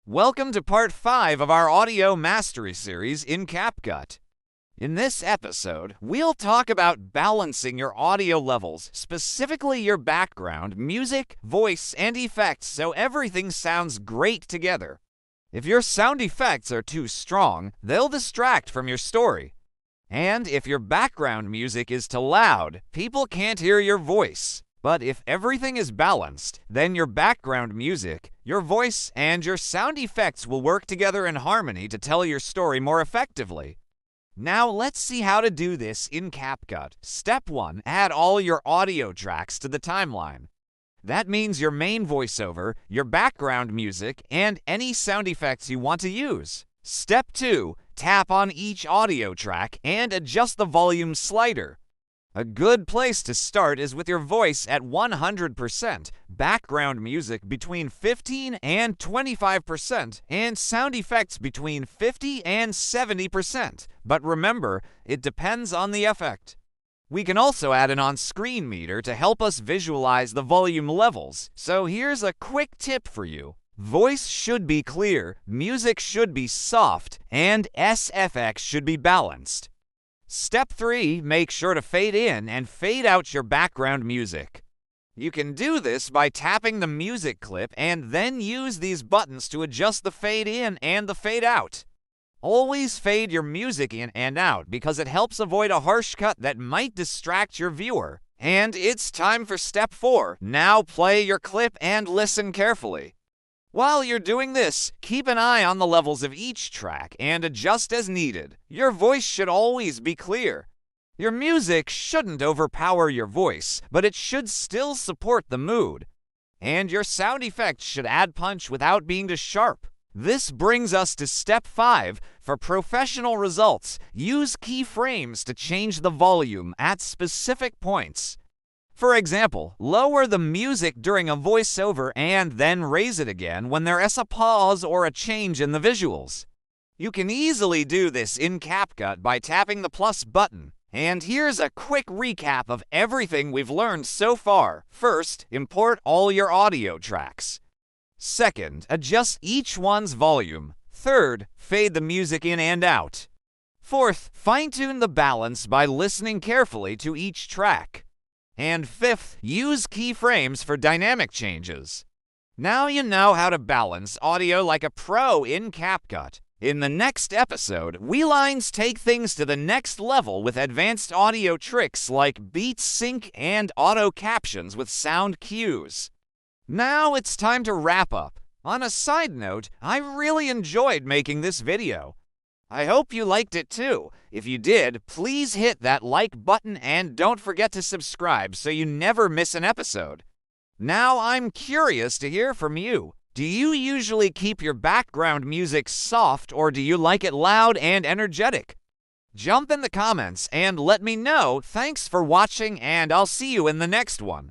Welcome to part 5 of our audio mastery series in CapCut. In this episode, we'll talk about balancing your audio levels, specifically your background, music, voice, and effects, so everything sounds great together. If your sound effects are too strong, they'll distract from your story. And if your background music is too loud, people can't hear your voice. But if everything is balanced, then your background music, your voice, and your sound effects will work together in harmony to tell your story more effectively. Now let's see how to do this in CapCut. Step 1. Add all your audio tracks to the timeline. That means your main voiceover, your background music, and any sound effects you want to use. Step 2. Tap on each audio track and adjust the volume slider. A good place to start is with your voice at 100%, background music between 15 and 25%, and sound effects between 50 and 70%. But remember, it depends on the effect. We can also add an on-screen meter to help us visualize the volume levels. So here's a quick tip for you. Voice should be clear, music should be soft, and SFX should be balanced. Step 3. Make sure to fade in and fade out your background music. You can do this by tapping the music clip and then use these buttons to adjust the fade in and the fade out. Always fade your music in and out because it helps avoid a harsh cut that might distract your viewer. And it's time for step 4. Now play your clip and listen carefully. While you're doing this, keep an eye on the levels of each track and adjust as needed. Your voice should always be clear. Your music shouldn't overpower your voice, but it should still support the mood. And your sound effects should add punch without being too sharp. This brings us to step 5. For professional results, use keyframes to change the volume at specific points. For example, lower the music during a voiceover and then raise it again when there is a pause or a change in the visuals. You can easily do this in CapCut by tapping the plus button. And here's a quick recap of everything we've learned so far. First, import all your audio tracks. Second, adjust each one's volume. Third, fade the music in and out. Fourth, fine-tune the balance by listening carefully to each track. And fifth, use keyframes for dynamic changes. Now you know how to balance audio like a pro in CapCut. In the next episode, we lines take things to the next level with advanced audio tricks like beat sync and auto captions with sound cues. Now it's time to wrap up. On a side note, I really enjoyed making this video. I hope you liked it too. If you did, please hit that like button and don't forget to subscribe so you never miss an episode. Now I'm curious to hear from you. Do you usually keep your background music soft or do you like it loud and energetic? Jump in the comments and let me know. Thanks for watching and I'll see you in the next one.